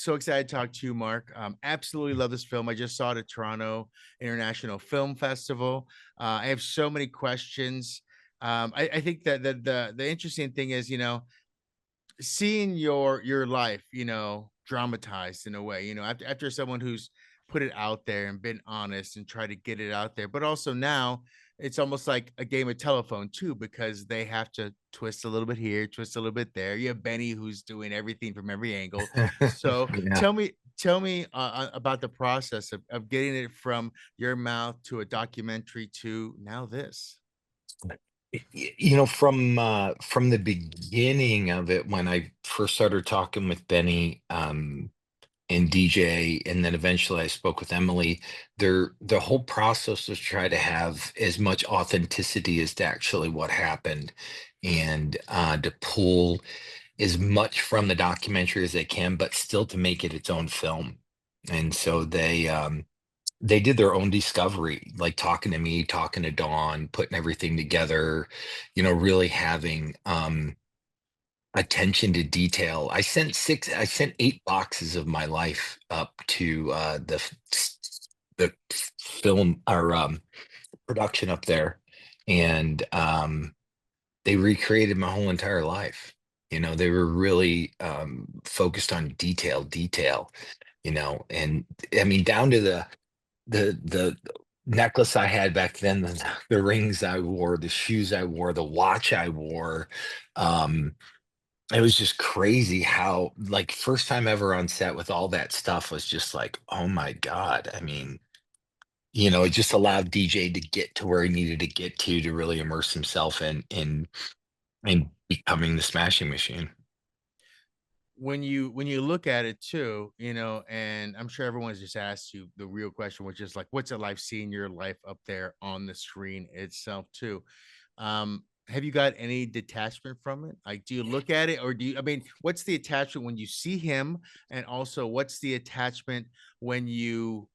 so excited to talk to you, Mark. Absolutely love this film. I just saw it at Toronto International Film Festival. I have so many questions. I think that the interesting thing is, seeing your life, dramatized in a way, after someone who's put it out there and been honest and try to get it out there, but also now it's almost like a game of telephone too, because they have to twist a little bit here, twist a little bit there. You have Benny who's doing everything from every angle. So Yeah. tell me about the process of getting it from your mouth to a documentary to now this. From the beginning of it, when I first started talking with Benny, and DJ, and then eventually I spoke with Emily, the whole process was try to have as much authenticity as to actually what happened, and to pull as much from the documentary as they can, but still to make it its own film. And so they did their own discovery, like talking to me, talking to Dawn, putting everything together, really having attention to detail. I sent 8 boxes of my life up to the film or production up there, and they recreated my whole entire life. They were really focused on detail, and I mean down to the necklace I had back then, the rings I wore, the shoes I wore, the watch I wore. It was just crazy how, like, first time ever on set with all that stuff was just like, oh my God. I mean, it just allowed DJ to get to where he needed to get to really immerse himself in becoming the smashing machine. When you look at it too, and I'm sure everyone's just asked you the real question, which is like, what's it like seeing your life up there on the screen itself too? Have you got any detachment from it? Like, do you look at it, or I mean, what's the attachment when you see him, and also what's the attachment when you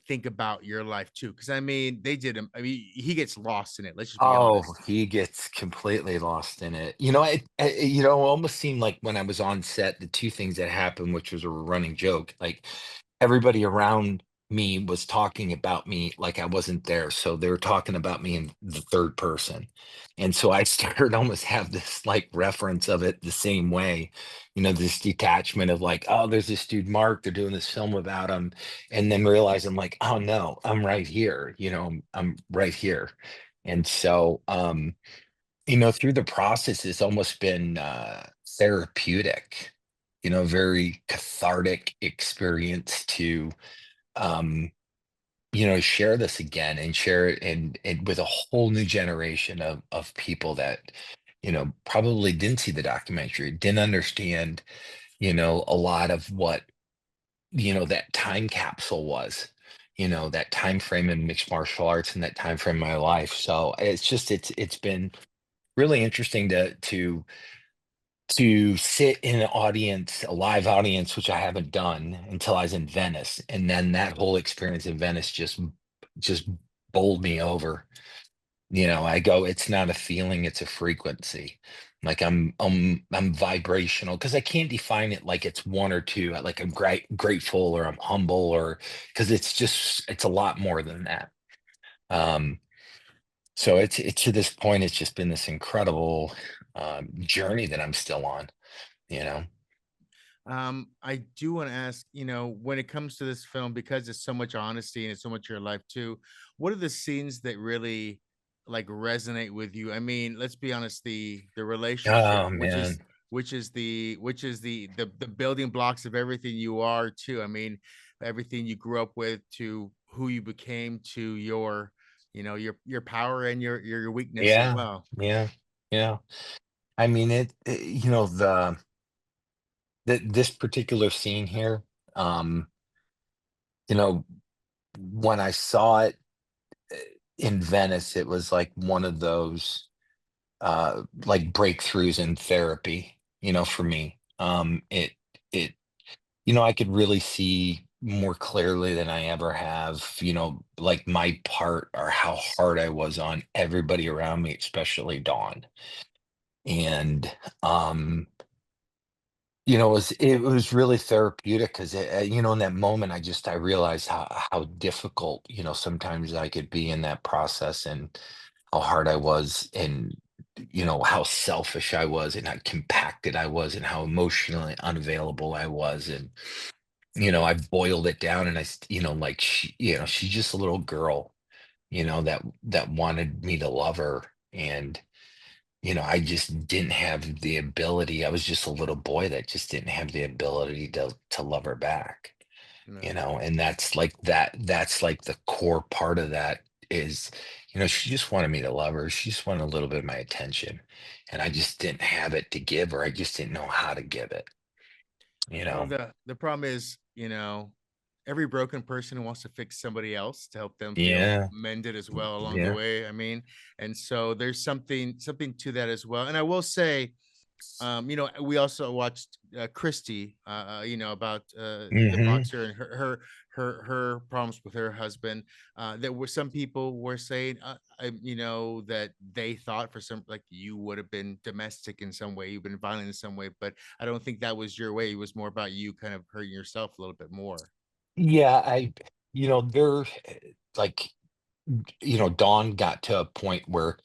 think about your life too? Because I mean, they did him. I mean, he gets lost in it. Let's just be Oh, honest. he gets completely lost in it. It almost seemed like when I was on set, the two things that happened, which was a running joke, like everybody around me was talking about me like I wasn't there. So they were talking about me in the third person. And so I started almost have this like reference of it the same way, this detachment of like, oh, there's this dude Mark, they're doing this film about him. And then realize I'm like, oh no, I'm right here, I'm right here. And so, through the process, it's almost been therapeutic, very cathartic experience to, um, share this again and share it and with a whole new generation of people that, probably didn't see the documentary, didn't understand, a lot of what, that time capsule was, that time frame in mixed martial arts and that time frame in my life. So it's been really interesting to sit in an audience, a live audience, which I haven't done until I was in Venice, and then that whole experience in Venice just bowled me over. I go, it's not a feeling, it's a frequency. Like I'm vibrational because I can't define it like it's one or two. Like I'm grateful or I'm humble or because it's a lot more than that. Um, so it's to this point, it's just been this incredible journey that I'm still on, you know? I do want to ask, when it comes to this film, because it's so much honesty and it's so much your life too, what are the scenes that really like resonate with you? I mean, let's be honest, the relationship, Oh man. which is the building blocks of everything you are too. I mean, everything you grew up with to who you became to your power and your weakness as Yeah, well. yeah, yeah. I mean, this particular scene here, um, you know, when I saw it in Venice, it was like one of those like breakthroughs in therapy, for me. It I could really see more clearly than I ever have, like my part or how hard I was on everybody around me, especially Dawn. And um it was really therapeutic because in that moment, I realized how difficult, sometimes I could be in that process, and how hard I was, and how selfish I was, and how compacted I was, and how emotionally unavailable I was. And I boiled it down, and like she's just a little girl, that wanted me to love her. And I just didn't have the ability. I was just a little boy that just didn't have the ability to love her back. No, And that's like the core part of that is, she just wanted me to love her. She just wanted a little bit of my attention. And I just didn't have it to give her. I just didn't know how to give it, you well, know. the problem is, every broken person wants to fix somebody else to help them feel Yeah. mended as well along the Yeah. way. I mean, and so there's something to that as well. And I will say, we also watched Christy, about the Hmm. boxer and her problems with her husband. There were some people were saying, that they thought for some like you would have been domestic in some way, you've been violent in some way, but I don't think that was your way. It was more about you kind of hurting yourself a little bit more. Yeah. They're like, Dawn got to a point where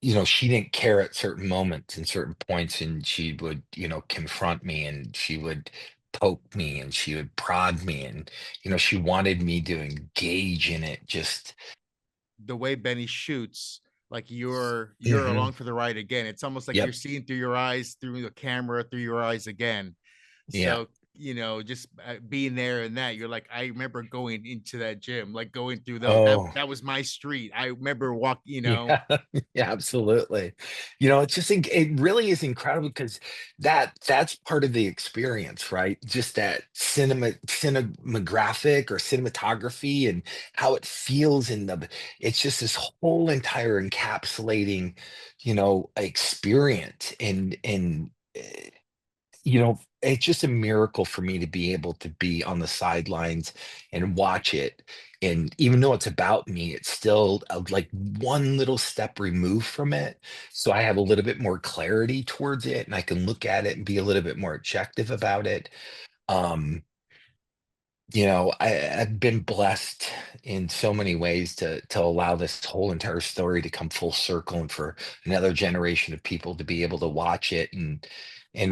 she didn't care at certain moments and certain points, and she would, confront me, and she would poke me, and she would prod me, and, she wanted me to engage in it. Just, The way Benny shoots, like you're hmm. along for the ride again. It's almost like you're Yep. seeing through your eyes, through the camera, through your eyes again. Yeah. So, just being there and that, you're like, I remember going into that gym, like going through those. That Oh. that was my street. I remember Yeah, yeah, absolutely. It's just it really is incredible because that's part of the experience, right? Just that cinematographic or cinematography, and how it feels in it's just this whole entire encapsulating, experience. It's just a miracle for me to be able to be on the sidelines and watch it. And even though it's about me, it's still like one little step removed from it. So I have a little bit more clarity towards it, and I can look at it and be a little bit more objective about it. Um, I've been blessed in so many ways to allow this whole entire story to come full circle, and for another generation of people to be able to watch it and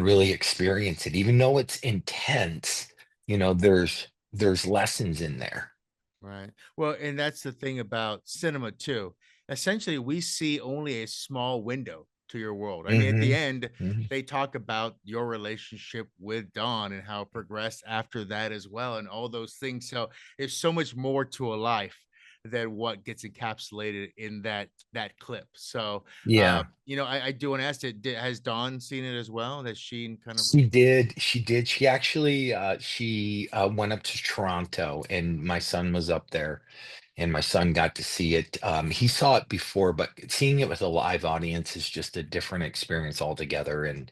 really experience it. Even though it's intense, there's lessons in there. Right. Well, and that's the thing about cinema too. Essentially, we see only a small window to your world. I mean, at the Hmm. end, Hmm. they talk about your relationship with Dawn and how it progressed after that as well, and all those things. So there's so much more to a life than what gets encapsulated in that clip. So, Yeah. I do want to ask it. Has Dawn seen it as well? Has she kind of? She did. She actually she went up to Toronto, and my son was up there, and my son got to see it. He saw it before, but seeing it with a live audience is just a different experience altogether. And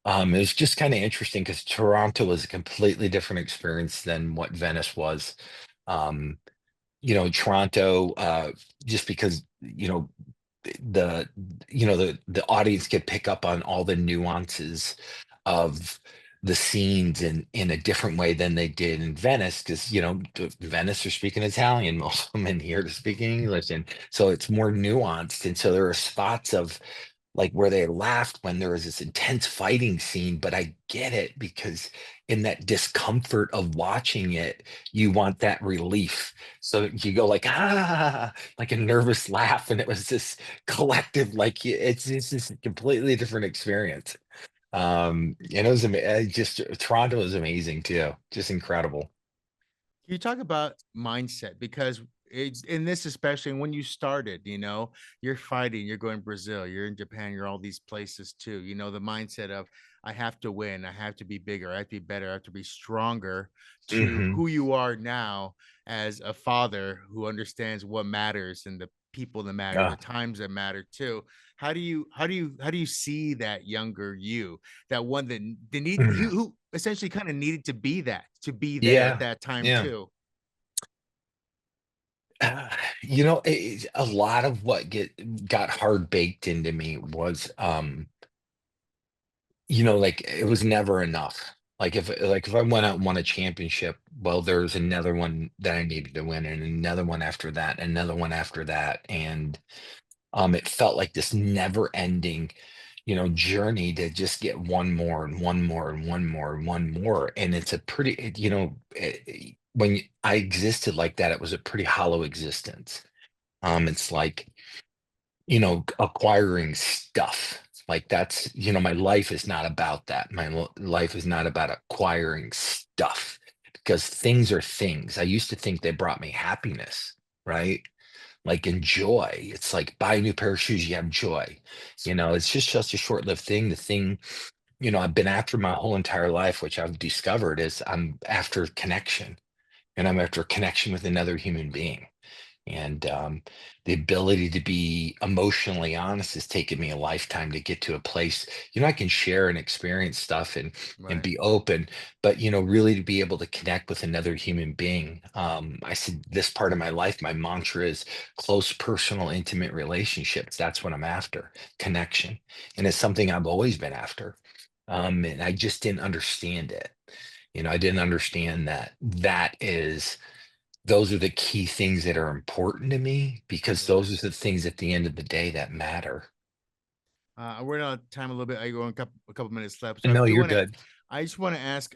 it was just kind of interesting because Toronto was a completely different experience than what Venice was. Um, Toronto, just because, the the audience could pick up on all the nuances of the scenes in a different way than they did in Venice, because Venice are speaking Italian, most of them in here are speaking English, and so it's more nuanced. And so there are spots of like where they laughed when there was this intense fighting scene. But I get it, because in that discomfort of watching it, you want that relief. So you go like, ah, like a nervous laugh. And it was this collective, like it's this completely different experience. And it was just Toronto was amazing too. Just incredible. You talk about mindset because in this, especially when you started, you're fighting, you're going Brazil, you're in Japan, you're all these places too. The mindset of I have to win, I have to be bigger, I have to be better, I have to be stronger to Hmm. who you are now as a father who understands what matters and the people that matter, the Yeah. times that matter too. How do you see that younger you, that one that the need who essentially kind of needed to be there at Yeah. that time Yeah. too. Uh, a lot of what got hard baked into me was, like it was never enough. Like if I went out and won a championship, well, there's another one that I needed to win, and another one after that, another one after that, and it felt like this never-ending, journey to just get one more and one more and one more and one more. And it's a pretty, when I existed like that, it was a pretty hollow existence. It's like, acquiring stuff. Like that's, my life is not about that. Life is not about acquiring stuff because things are things. I used to think they brought me happiness, right? Like in joy. It's like buy a new pair of shoes, you have joy. It's just such a short-lived thing. The thing, I've been after my whole entire life, which I've discovered is I'm after connection, and I'm after connection with another human being. And the ability to be emotionally honest has taken me a lifetime to get to a place, I can share and experience stuff and Right. be open, but really to be able to connect with another human being. I said this part of my life, my mantra is close, personal, intimate relationships. That's what I'm after, connection. And it's something I've always been after. And I just didn't understand it. I didn't understand that those are the key things that are important to me because Right. those are the things at the end of the day that matter. We're out of time a little bit. I go a couple minutes left, so I No, do you're want to. good. I just want to ask.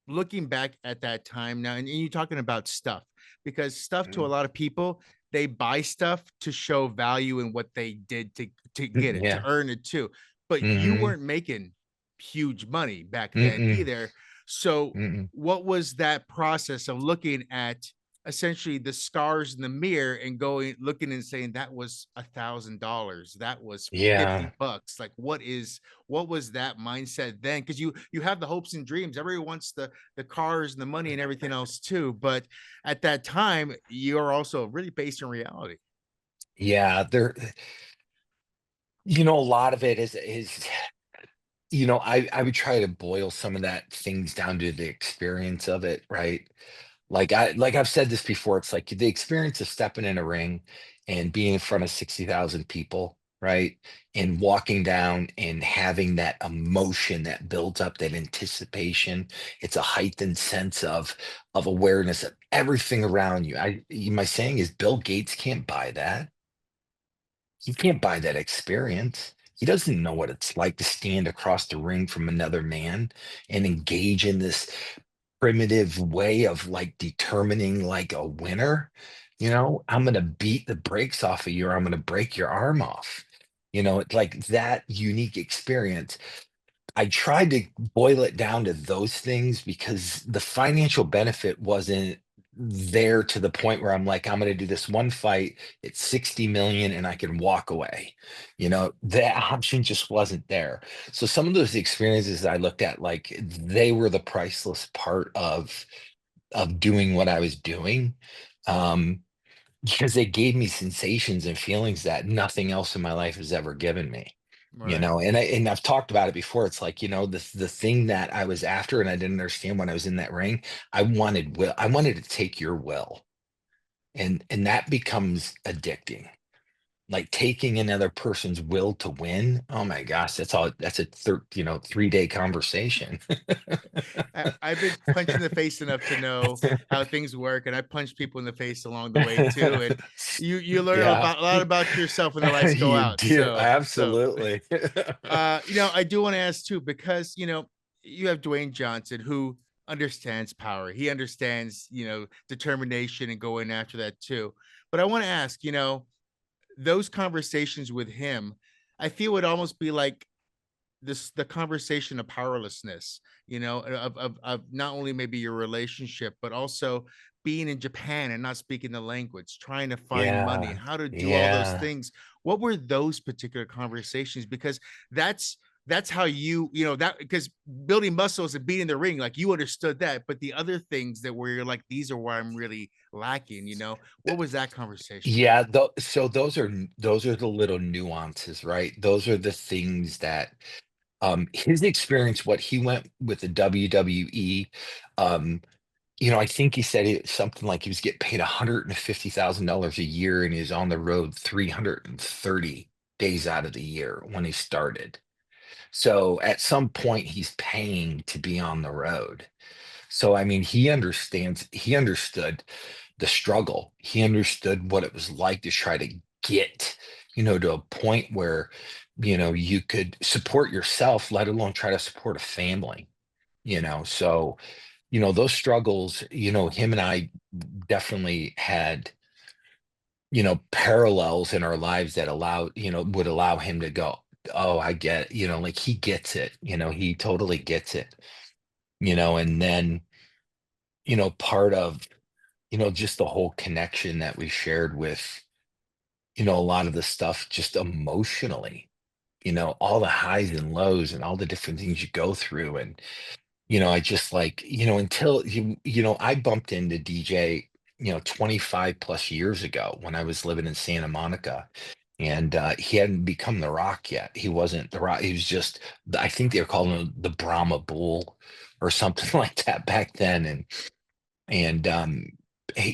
Looking back at that time now, and you talking about stuff, because stuff to a Mhm. lot of people, they buy stuff to show value in what they did to get it, to Yeah. earn it too. But you Hmm. weren't making huge money back then Mm-mm. either. So Mm-mm. what was that process of looking at essentially the scars in the mirror and going looking and saying that was $1,000, that was Yeah. 50 bucks? Like what was that mindset then? Because you have the hopes and dreams. Everyone wants the cars and the money and everything else too, but at that time you're also really based in reality. Yeah. A lot of it is, I would try to boil some of that things down to the experience of it, right? Like I've said this before, it's like the experience of stepping in a ring and being in front of 60,000 people, right? And walking down and having that emotion that builds up, that anticipation. It's a heightened sense of awareness of everything around you. My saying is Bill Gates can't buy that. He can't buy that experience. He doesn't know what it's like to stand across the ring from another man and engage in this primitive way of like determining like a winner. I'm going to beat the brakes off of you, or I'm going to break your arm off. It's like that unique experience. I tried to boil it down to those things because the financial benefit wasn't there to the point where I'm like, I'm going to do this one fight, it's 60 million and I can walk away. That option just wasn't there. So some of those experiences I looked at, like they were the priceless part of doing what I was doing. Um, because they gave me sensations and feelings that nothing else in my life has ever given me. Right. And I've talked about it before. It's like, the thing that I was after and I didn't understand when I was in that ring, I wanted to take your will. And that becomes addicting. Like taking another person's will to win. Oh my gosh, that's a 3-day conversation. I've been punched in the face enough to know how things work, and I punch people in the face along the way too. And you learn Yeah. about a lot about yourself when the lights go You out. do, So absolutely. I do want to ask too, because you have Dwayne Johnson who understands power. He understands determination and going after that too. But I want to ask, those conversations with him, I feel would almost be like the conversation of powerlessness, of not only maybe your relationship but also being in Japan and not speaking the language, trying to find money, Yeah, how to do all those yeah. things. What were those particular conversations? Because that's how that, because building muscles and being in the ring, like you understood that, but the other things that were you're like, these are where I'm really lacking, what was that conversation like? Yeah, so those are the little nuances, right? Those are the things that his experience, what he went with the WWE, um, I think he said something like he was getting paid $150,000 a year and he's on the road 330. days out of the year when he started. So at some point, he's paying to be on the road. So I mean, he understood the struggle. He understood what it was like to try to get, to a point where, you could support yourself, let alone try to support a family, So, those struggles, him and I definitely had, parallels in our lives that would allow him to go, oh, I get, like he gets it, he totally gets it, and then, part of, just the whole connection that we shared with, a lot of the stuff just emotionally, all the highs and lows and all the different things you go through. And, I just like, until I bumped into DJ, 25 plus years ago when I was living in Santa Monica. And he hadn't become the Rock yet. He wasn't the Rock. He was just, I think they were calling him the Brahma Bull or something like that back then. And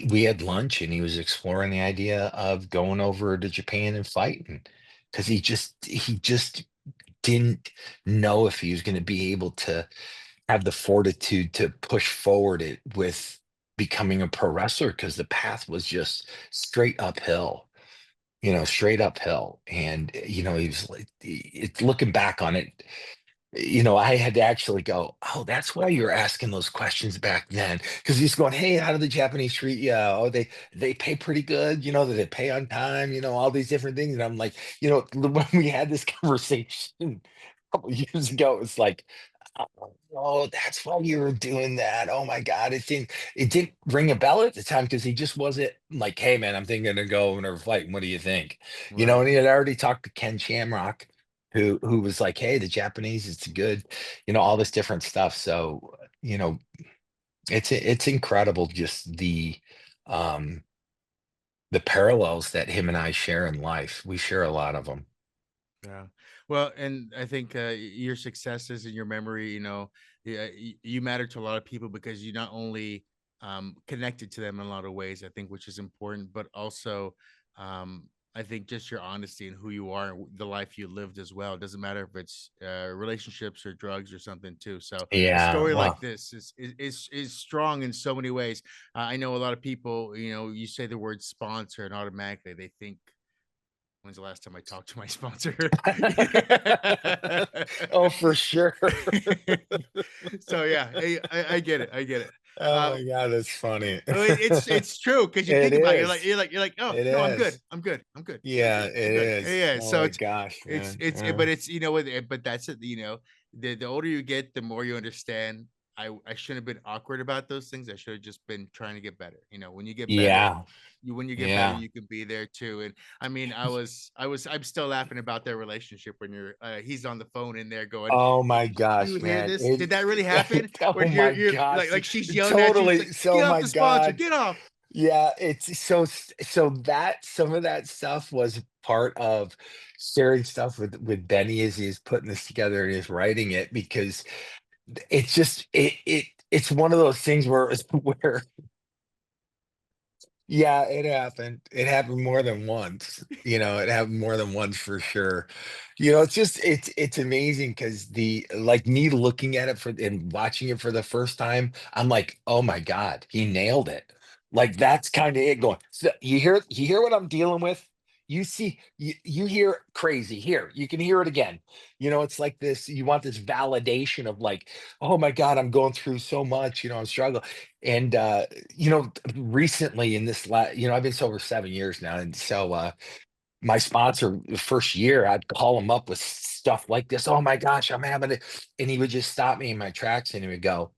we had lunch, and he was exploring the idea of going over to Japan and fighting because he just didn't know if he was going to be able to have the fortitude to push forward it with becoming a pro wrestler because the path was just straight uphill, straight uphill. And he was like, it's looking back on it, I had to actually go, oh, that's why you were asking those questions back then. Because he's going, hey, how do the Japanese treat you? Oh, they pay pretty good, do they pay on time, all these different things. And I'm like, when we had this conversation a couple years ago, it's like, oh, that's why you were doing that. Oh my God. It didn't ring a bell at the time because he just wasn't like, hey man, I'm thinking to go and fight. What do you think? Right. And he had already talked to Ken Shamrock who was like, "Hey, the Japanese, it's good," all this different stuff. So, it's incredible just um the parallels that him and I share in life. We share a lot of them. Yeah. Well, and I think your successes and your memory, yeah, you matter to a lot of people because you not only connected to them in a lot of ways, I think, which is important, but also I think just your honesty and who you are and the life you lived as well. It doesn't matter if it's relationships or drugs or something too. So a Yeah, story like well, this is strong in so many ways. I know a lot of people, you say the word sponsor and automatically they think, when's the last time I talked to my sponsor? oh, for sure. So yeah, I get it. I get it. Oh Uh, my God, that's funny. it's true because you It think about it, is. you're like, oh It no, I'm good, is. I'm good, I'm good, I'm Yeah, good, it I'm good. is. Yeah, Oh so my gosh, man. but it's what, but that's it. The older you get, the more you understand. I shouldn't have been awkward about those things. I should have just been trying to get better. When you get better, Yeah, when you get better, yeah. you can be there too. And I mean, I'm still laughing about their relationship when he's on the phone in there going, Oh my you gosh, hear man. this? Did that really happen? Oh When my you're gosh. like she's yelling at you, she's Totally. like, So get off my the sponsor, God. get off. Yeah, it's so that some of that stuff was part of sharing stuff with Benny as he's putting this together and he's writing it because it's just it's one of those things where where yeah, it happened. It happened more than once. It happened more than once for sure. It's just it's amazing because like me looking at it and watching it for the first time, I'm like, oh my God, he nailed it. Like that's kind of it going. So you hear what I'm dealing with? You hear crazy. Here, you can hear it again. It's like this, you want this validation of like, oh my God, I'm going through so much, I'm struggling. And recently in this I've been sober 7 years now. And so my sponsor, the first year, I'd call him up with stuff like this. Oh my gosh, I'm having it. And he would just stop me in my tracks and he would go,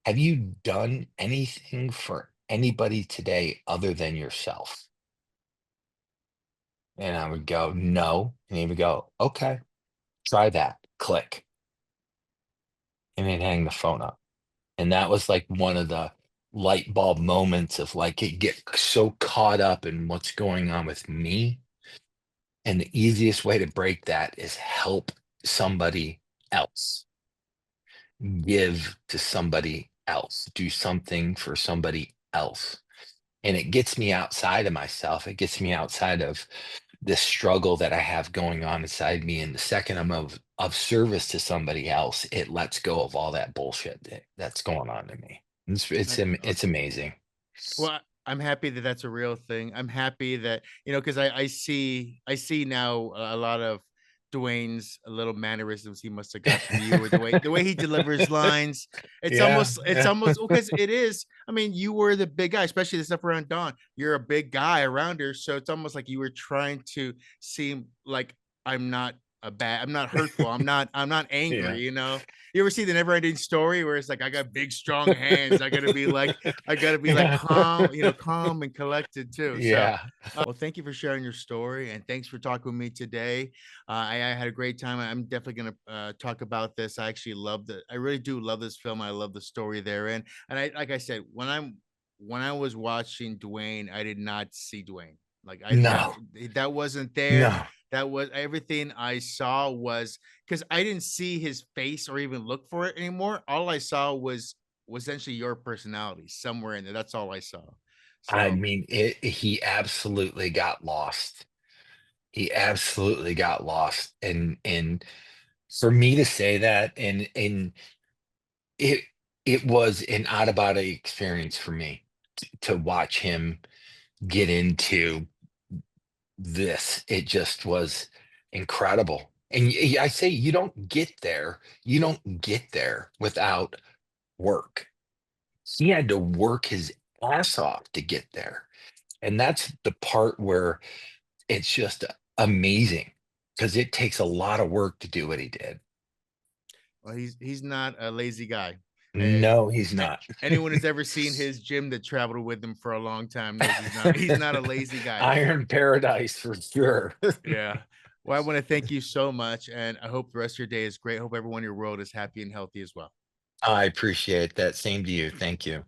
have you done anything for anybody today other than yourself? And I would go, no. And he would go, okay, try that. Click. And he'd hang the phone up. And that was like one of the light bulb moments of like it get so caught up in what's going on with me. And the easiest way to break that is help somebody else, give to somebody else, do something for somebody else. And it gets me outside of myself. It gets me outside of the struggle that I have going on inside me. And the second I'm of service to somebody else, it lets go of all that bullshit that's going on in me. It's amazing. Well, I'm happy that that's a real thing. I'm happy that, because I see now a lot of Dwayne's little mannerisms he must have got from you, or the way he delivers lines. It's Yeah, almost it's yeah. almost because it is. I mean, you were the big guy, especially the stuff around Dawn. You're a big guy around her, so it's almost like you were trying to seem like I'm not hurtful. I'm not Yeah. angry. You ever see the Never Ending Story where it's like I got big strong hands. I gotta be like Yeah. calm, calm and collected too. So, Yeah. well, thank you for sharing your story and thanks for talking with me today. I had a great time. I'm definitely gonna talk about this. I actually love it. I really do love this film. I love the story therein. And like I said, when I was watching Dwayne, I did not see Dwayne. Like I that No, that wasn't there. no. That was everything I saw was because I didn't see his face or even look for it anymore. All I saw was essentially your personality somewhere in there. That's all I saw. I So mean, he absolutely got lost. He absolutely got lost. And for me to say that, and it it was an out of body experience for me to watch him get into this. It just was incredible. And I say you don't get there without work. He had to work his ass off to get there. And that's the part where it's just amazing because it takes a lot of work to do what he did. well, he's not a lazy guy. Uh, No, he's not. Anyone who's ever seen his gym that traveled with him for a long time knows he's not a lazy guy. Iron Paradise for sure. Yeah. Well, I want to thank you so much, and I hope the rest of your day is great. Hope everyone in your world is happy and healthy as well. I appreciate that. Same to you. Thank you.